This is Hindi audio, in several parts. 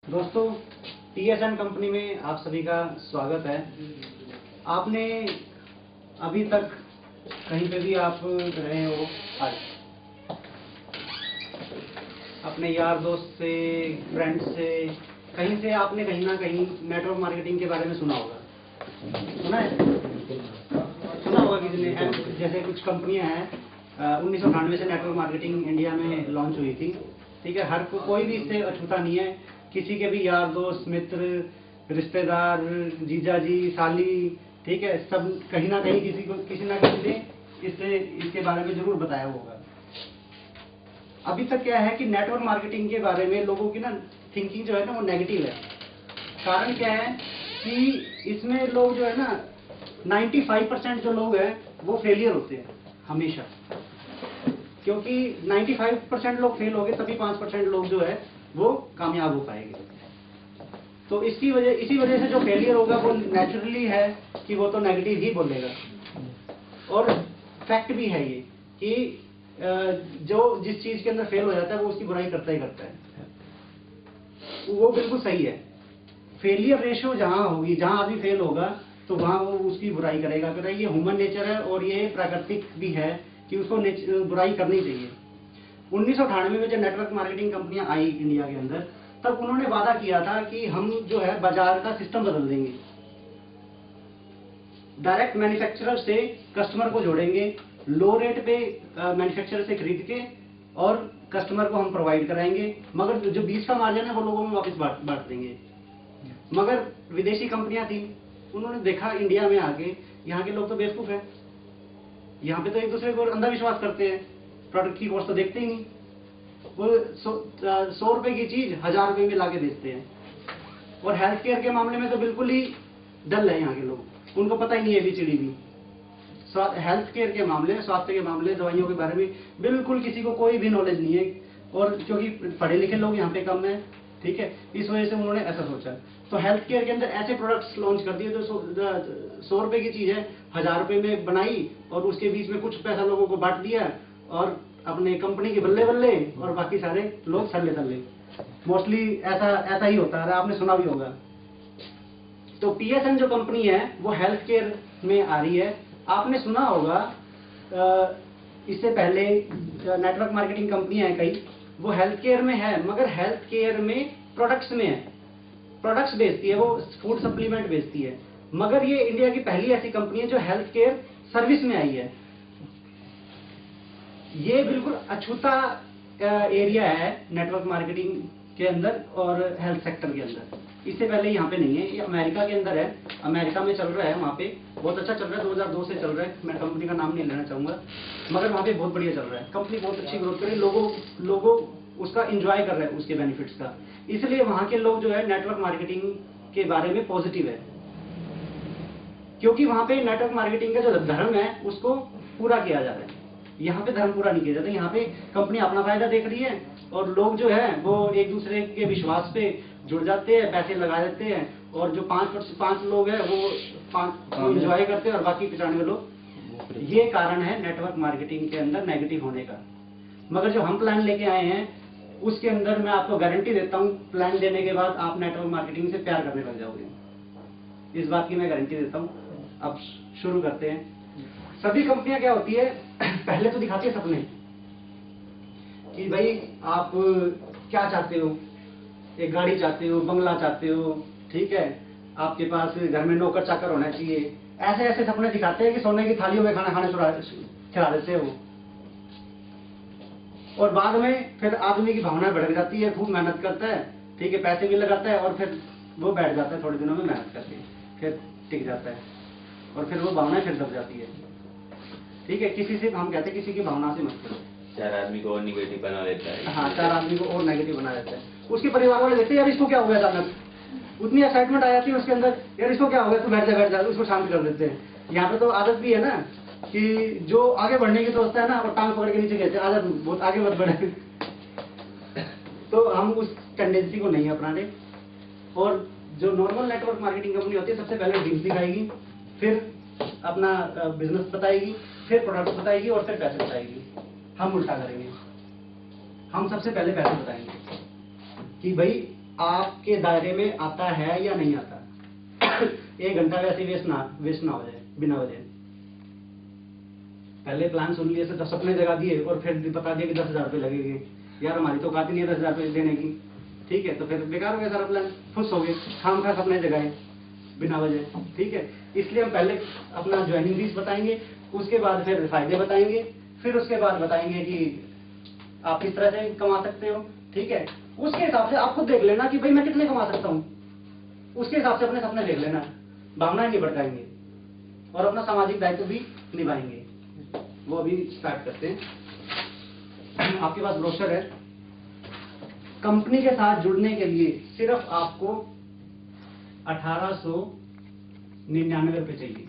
दोस्तों, TSN कंपनी में आप सभी का स्वागत है। आपने अभी तक कहीं पे भी आप रहे हो, अपने यार दोस्त से, फ्रेंड से, कहीं से आपने कहीं ना कहीं नेटवर्क मार्केटिंग के बारे में सुना होगा। सुना है? सुना होगा किसी ने। जैसे कुछ कंपनियां हैं, 1998 से नेटवर्क मार्केटिंग इंडिया में लॉन्च हुई थी। ठीक है, हर कोई भी इससे अछूता नहीं है। किसी के भी यार दोस्त, मित्र, रिश्तेदार, जीजा जी, साली, ठीक है, सब कहीं ना कहीं किसी ना किसी ने इसके बारे में जरूर बताया होगा। अभी तक क्या है कि नेटवर्क मार्केटिंग के बारे में लोगों की ना थिंकिंग जो है ना वो नेगेटिव है। कारण क्या है कि इसमें लोग जो है ना 95% जो लोग हैं वो फेलियर होते हैं हमेशा, क्योंकि 95% लोग फेल हो गए तभी 5% लोग जो है वो कामयाब हो पाएंगे। तो इसी वजह से जो फेलियर होगा वो नेचुरली है कि वो तो नेगेटिव ही बोलेगा। और फैक्ट भी है ये कि जो जिस चीज के अंदर फेल हो जाता है वो उसकी बुराई करता ही करता है। वो बिल्कुल सही है। फेलियर रेशियो जहां होगी, जहां आदमी फेल होगा तो वहां वो उसकी बुराई करेगा। ये ह्यूमन नेचर है और ये प्राकृतिक भी है कि उसको बुराई करनी चाहिए। 1998 में जब नेटवर्क मार्केटिंग कंपनियां आई इंडिया के अंदर, तब उन्होंने वादा किया था कि हम जो है बाजार का सिस्टम बदल देंगे, डायरेक्ट मैन्युफैक्चरर से कस्टमर को जोड़ेंगे, लो रेट पे मैन्युफैक्चरर से खरीद के और कस्टमर को हम प्रोवाइड कराएंगे, मगर जो बीच का मार्जिन है वो लोगों में वापस बांट देंगे। मगर विदेशी कंपनियां थी, उन्होंने देखा इंडिया में आके यहाँ के लोग तो बेवकूफ है, यहाँ पे तो एक दूसरे को अंधविश्वास करते हैं, प्रोडक्ट की कॉस्ट तो देखते ही नहीं, वो 100 रुपए की चीज 1000 रुपए में लाके बेचते हैं। और हेल्थ केयर के मामले में तो बिल्कुल ही डल है यहाँ के लोग, उनको पता ही नहीं है ABCD भी। हेल्थ केयर के मामले, स्वास्थ्य के मामले, दवाइयों के बारे में बिल्कुल किसी को कोई भी नॉलेज नहीं है। और क्योंकि पढ़े लिखे लोग यहाँ पे कम है, ठीक है, इस वजह से उन्होंने ऐसा सोचा। तो हेल्थ केयर के अंदर ऐसे प्रोडक्ट्स लॉन्च कर दिए जो 100 रुपए की चीज है 1000 रुपए में बनाई, और उसके बीच में कुछ पैसा लोगों को बांट दिया और अपने कंपनी के बल्ले बल्ले, और बाकी सारे लोग सल्ले तल्ले। मोस्टली ऐसा ही होता है, आपने सुना भी होगा। तो TSN जो कंपनी है वो हेल्थ केयर में आ रही है। आपने सुना होगा इससे पहले नेटवर्क मार्केटिंग कंपनियां हैं कई, वो हेल्थ केयर में है, मगर हेल्थ केयर में प्रोडक्ट्स में है, प्रोडक्ट्स बेचती है, वो फूड सप्लीमेंट बेचती है। मगर ये इंडिया की पहली ऐसी कंपनी है जो हेल्थ केयर सर्विस में आई है। ये बिल्कुल अछूता एरिया है नेटवर्क मार्केटिंग के अंदर और हेल्थ सेक्टर के अंदर। इससे पहले यहाँ पे नहीं है, ये अमेरिका के अंदर है, अमेरिका में चल रहा है, वहाँ पे बहुत अच्छा चल रहा है, 2002 से चल रहा है। मैं कंपनी का नाम नहीं लेना चाहूंगा, मगर वहाँ पे बहुत बढ़िया चल रहा है। कंपनी बहुत अच्छी ग्रोथ कर रही है, लोगों उसका इंजॉय कर रहे हैं, उसके बेनिफिट्स का। इसलिए वहाँ के लोग जो है नेटवर्क मार्केटिंग के बारे में पॉजिटिव है, क्योंकि वहाँ पे नेटवर्क मार्केटिंग का जो धर्म है उसको पूरा किया जा रहा है। यहाँ पे धर्म पूरा नहीं किया जाता। यहाँ पे कंपनी अपना फायदा देख रही है और लोग जो है वो एक दूसरे के विश्वास पे जुड़ जाते हैं, पैसे लगा देते हैं, और जो 5 लोग हैं वो 5 एंजॉय करते हैं और बाकी 95 लोग। ये कारण है नेटवर्क मार्केटिंग के अंदर नेगेटिव होने का। मगर जो हम प्लान लेके आए हैं उसके अंदर मैं आपको गारंटी देता हूँ, प्लान देने के बाद आप नेटवर्क मार्केटिंग से प्यार करने लग जाओगे, इस बात की मैं गारंटी देता हूँ। अब शुरू करते हैं। सभी कंपनियां क्या होती है, पहले तो दिखाती है सपने कि भाई आप क्या चाहते हो, एक गाड़ी चाहते हो, बंगला चाहते हो, ठीक है, आपके पास घर में नौकर चाकर होना चाहिए। ऐसे ऐसे सपने दिखाते हैं कि सोने की थालियों में खाना खाने खिला देते हैं वो। और बाद में फिर आदमी की भावना भड़क जाती है, खूब मेहनत करता है, ठीक है, पैसे भी लगाता है, और फिर वो बैठ जाता है, थोड़े दिनों में मेहनत करके फिर टिक जाता है, और फिर वो भावना फिर दब जाती है। ठीक है, किसी से हम कहते हैं किसी की भावना से मत करो। 4 आदमी को और निगेटिव बना लेता है। हाँ, 4 आदमी को और नेगेटिव बना देता है। उसके परिवार वाले देखते हैं यार इसको क्या हो गया अचानक, उतनी एक्साइटमेंट आ जाती है उसके अंदर, यार इसको क्या हो गया, तू बैठ जा, उसको शांत कर देते हैं। यहाँ पे तो आदत भी है ना कि जो आगे बढ़ने की सोचता है ना वो टांग पकड़ के नीचे कहते हैं आदत बहुत आगे मत बढ़े। तो हम उस टेंडेंसी को नहीं अपनाने। और जो नॉर्मल नेटवर्क मार्केटिंग कंपनी होती है सबसे पहले डील्स दिखाएगी, फिर अपना बिजनेस बताएगी, फिर प्रोडक्ट बताएगी और फिर पैसे बताएगी। हम उल्टा करेंगे, हम सबसे पहले पैसे बताएंगे कि भाई आपके दायरे में आता है या नहीं आता। 1 घंटा वैसे वेस्ट ना हो जाए बिना वजह। पहले प्लान सुन लिए, 10 सपने जगा दिए और फिर बता दिया कि 10,000 रुपये लगेंगे। यार हमारी तो औकात नहीं है 10,000 रुपये देने की, ठीक है, तो फिर बेकार हो गया सारा प्लान, खुश हो गए, खाम खा सपने जगाए बिना वजह, ठीक है। इसलिए हम पहले अपना ज्वाइनिंग फीस बताएंगे, उसके बाद फिर फायदे बताएंगे, फिर उसके बाद बताएंगे कि आप किस तरह से कमा सकते हो, ठीक है। उसके हिसाब से आप खुद देख लेना कि भाई मैं कितने कमा सकता हूँ, उसके हिसाब से अपने सपने देख लेना, भावनाएं नहीं भड़काएंगे और अपना सामाजिक दायित्व भी निभाएंगे। वो अभी स्टार्ट करते हैं। आपके पास ब्रोशर है। कंपनी के साथ जुड़ने के लिए सिर्फ आपको 1899 रुपये चाहिए।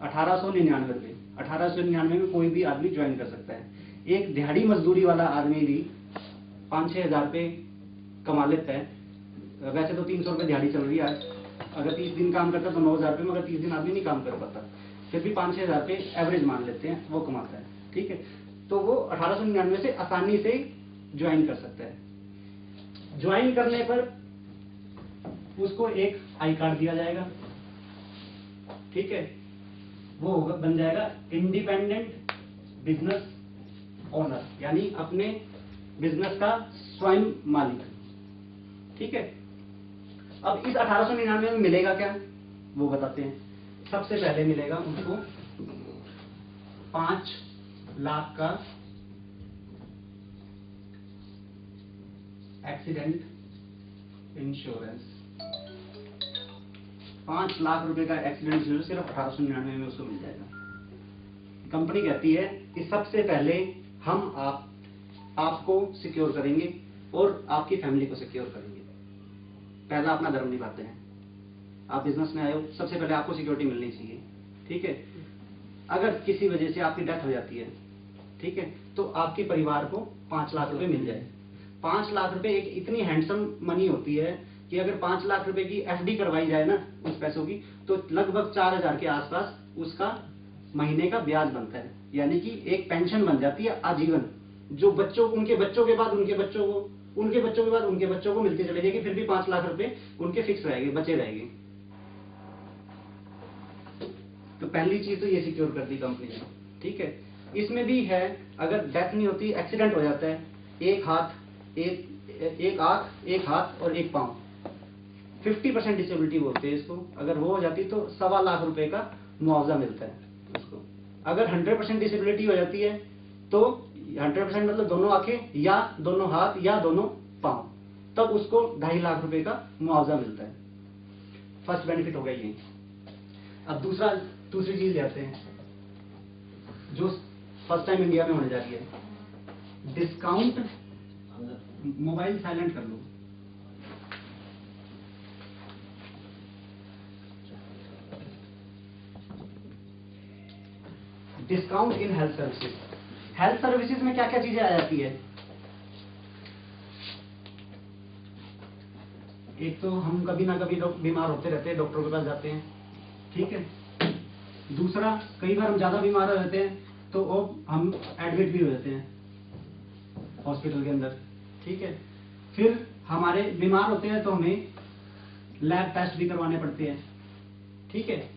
1899 रुपये। 1899 में कोई भी आदमी ज्वाइन कर सकता है। एक दिहाड़ी मजदूरी वाला आदमी भी 5-6 हजार रुपये कमा लेता है। वैसे तो 300 रुपये दिहाड़ी चल रही है आज। अगर 30 दिन काम करता तो 9,000 रुपये, मगर 30 दिन आदमी नहीं काम कर पाता, फिर भी 5-6 हजार रुपये एवरेज मान लेते हैं वो कमाता है, ठीक है। तो वो 1899 से आसानी से ज्वाइन कर सकता है। ज्वाइन करने पर उसको एक आई कार्ड दिया जाएगा, ठीक है। वो बन जाएगा इंडिपेंडेंट बिजनेस ओनर, यानी अपने बिजनेस का स्वयं मालिक, ठीक है। अब इस 1899 में मिलेगा क्या, वो बताते हैं। सबसे पहले मिलेगा उनको 5 लाख का एक्सीडेंट इंश्योरेंस। 5 लाख रुपए का एक्सीडेंट इंश्योरेंस सिर्फ 1899 में उसको मिल जाएगा। कंपनी कहती है कि सबसे पहले हम आपको सिक्योर करेंगे और आपकी फैमिली को सिक्योर करेंगे। पहला अपना धर्म निभाते हैं। आप बिजनेस में आए हो, सबसे पहले आपको सिक्योरिटी मिलनी चाहिए, ठीक है। अगर किसी वजह से आपकी डेथ हो जाती है, ठीक है, तो आपके परिवार को 5 लाख रुपए मिल जाए। 5 लाख रुपए एक इतनी हैंडसम मनी होती है कि अगर 5 लाख रुपए की एफडी करवाई जाए ना उस पैसों की, तो लगभग 4,000 के आसपास उसका महीने का ब्याज बनता है। यानी कि एक पेंशन बन जाती है आजीवन, जो बच्चों, उनके बच्चों के बाद उनके बच्चों को, उनके बच्चों के बाद उनके बच्चों को मिलती चली जाएगी। फिर भी 5 लाख रुपए उनके फिक्स रहेंगे, बचे रहेंगे। तो पहली चीज तो ये सिक्योर कर दी कंपनी ने, ठीक है। इसमें भी है, अगर डेथ नहीं होती, एक्सीडेंट हो जाता है, एक आंख, एक हाथ और एक पांव, 50% डिसेबिलिटी बोलते हैं इसको। अगर वो हो जाती तो 1.25 लाख रुपए का मुआवजा मिलता है उसको। अगर 100% डिसेबिलिटी हो जाती है तो 100% मतलब दोनों आंखें या दोनों हाथ या दोनों पांव, तब उसको 2.5 लाख रुपए का मुआवजा मिलता है। फर्स्ट बेनिफिट हो गया ये। अब दूसरी चीज लेते हैं जो फर्स्ट टाइम इंडिया में होने जा रही है, डिस्काउंट। मोबाइल साइलेंट कर लो। Discount in health services. Health services में क्या क्या चीजें आ जाती है। एक तो हम कभी ना कभी बीमार होते रहते हैं, डॉक्टर के पास जाते हैं, ठीक है। दूसरा, कई बार हम ज्यादा बीमार हो जाते हैं तो हम एडमिट भी हो जाते हैं हॉस्पिटल के अंदर, ठीक है। फिर हमारे बीमार होते हैं तो हमें लैब टेस्ट भी करवाने पड़ते हैं, ठीक है।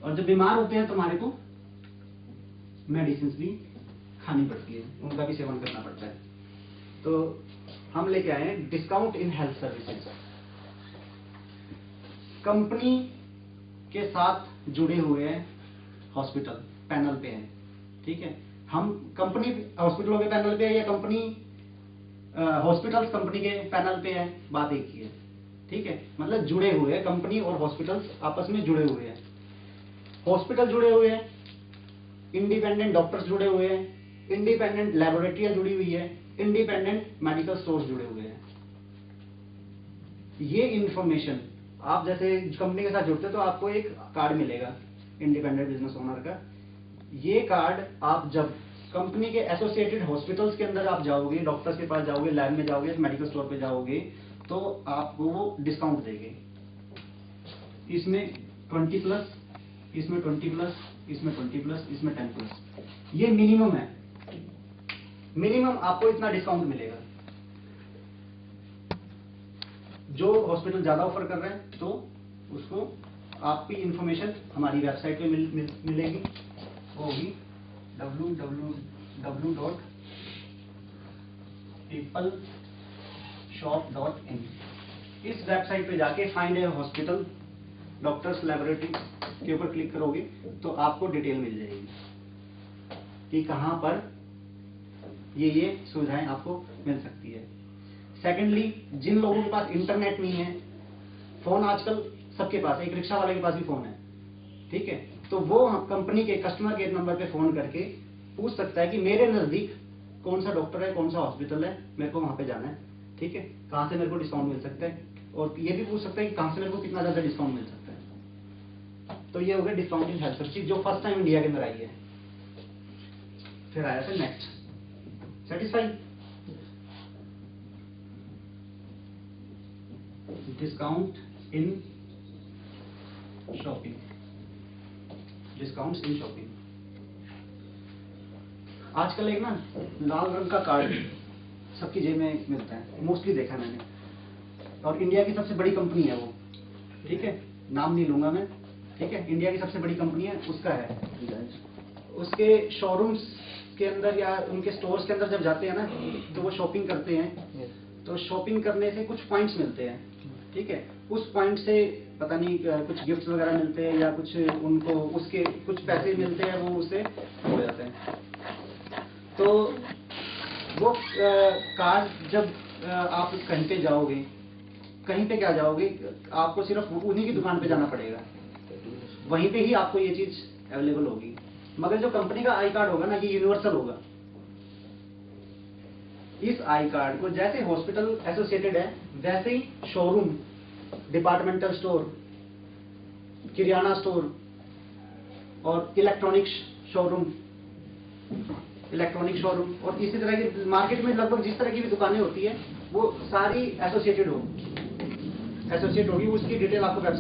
और जब बीमार होते हैं तो हमारे को मेडिसिन भी खानी पड़ती है, उनका भी सेवन करना पड़ता है। तो हम लेके आए हैं discount in health services. Company के साथ जुड़े हुए हॉस्पिटल पैनल पे हैं, ठीक है। हम कंपनी हॉस्पिटलों के पैनल पे है या कंपनी हॉस्पिटल्स कंपनी के पैनल पे है, बात एक ही है, ठीक है। मतलब जुड़े हुए हैं, कंपनी और हॉस्पिटल्स आपस में जुड़े हुए हैं। हॉस्पिटल जुड़े हुए हैं, इंडिपेंडेंट डॉक्टर्स जुड़े हुए हैं, इंडिपेंडेंट लैबोरेटरियां जुड़ी हुई है, इंडिपेंडेंट मेडिकल स्टोर्स जुड़े हुए हैं। ये इंफॉर्मेशन आप जैसे कंपनी के साथ जुड़ते तो आपको एक कार्ड मिलेगा इंडिपेंडेंट बिजनेस ओनर का। ये कार्ड आप जब कंपनी के एसोसिएटेड हॉस्पिटल्स के अंदर आप जाओगे, डॉक्टर्स के पास जाओगे, लैब में जाओगे, मेडिकल स्टोर पे जाओगे, तो आपको वो डिस्काउंट देंगे। इसमें 20+, इसमें 20+, इसमें 20+, इसमें 10+। ये मिनिमम है, मिनिमम आपको इतना डिस्काउंट मिलेगा। जो हॉस्पिटल ज़्यादा ऑफर कर रहे हैं तो उसको आपकी इंफॉर्मेशन हमारी वेबसाइट पे मिलेगी, वो होगी www.peopleshop.in। इस वेबसाइट पे जाके फाइंड ए हॉस्पिटल डॉक्टर्स लैबोरेटरी के ऊपर क्लिक करोगे तो आपको डिटेल मिल जाएगी कि कहाँ पर ये सुविधाएं आपको मिल सकती है। सेकेंडली, जिन लोगों के पास इंटरनेट नहीं है, फोन आजकल सबके पास, एक रिक्शा वाले के पास भी फोन है, ठीक है, तो वो कंपनी के कस्टमर केयर नंबर पे फोन करके पूछ सकता है कि मेरे नजदीक कौन सा डॉक्टर है, कौन सा हॉस्पिटल है, मेरे को वहां पे जाना है, ठीक है, कहाँ से मेरे को डिस्काउंट मिल सकता है, और ये भी पूछ सकता है कि कहाँ से मेरे को कितना ज्यादा डिस्काउंट मिल सकता है। तो ये हो गया डिस्काउंट इन हेल्थ सर्विस, जो फर्स्ट टाइम इंडिया के अंदर आई है। फिर आया था next, satisfy, discount in shopping, discounts in shopping. आजकल एक ना लाल रंग का कार्ड सबकी जेब में मिलता है, मोस्टली देखा मैंने, और इंडिया की सबसे बड़ी कंपनी है वो, ठीक है, नाम नहीं लूंगा मैं, ठीक है, इंडिया की सबसे बड़ी कंपनी है, उसका है। उसके शोरूम्स के अंदर या उनके स्टोर्स के अंदर जब जाते हैं ना, तो वो शॉपिंग करते हैं, तो शॉपिंग करने से कुछ पॉइंट्स मिलते हैं, ठीक है, उस पॉइंट से पता नहीं कुछ गिफ्ट्स वगैरह मिलते हैं या कुछ उनको उसके कुछ पैसे मिलते हैं, वो उससे हो जाते हैं। तो वो कार्ड जब आप कहीं पे जाओगे, कहीं पे क्या जाओगे, आपको सिर्फ उन्हीं की दुकान पे जाना पड़ेगा, वहीं पे ही आपको ये चीज अवेलेबल होगी। मगर जो कंपनी का आई कार्ड होगा ना, ये यूनिवर्सल होगा। इस आई कार्ड को जैसे हॉस्पिटल एसोसिएटेड है, वैसे ही शोरूम, डिपार्टमेंटल स्टोर, किराना स्टोर और इलेक्ट्रॉनिक शोरूम और इसी तरह की मार्केट में लगभग जिस तरह की भी दुकानें होती है, वो सारी एसोसिएट होगी, उसकी डिटेल आपको वेबसाइट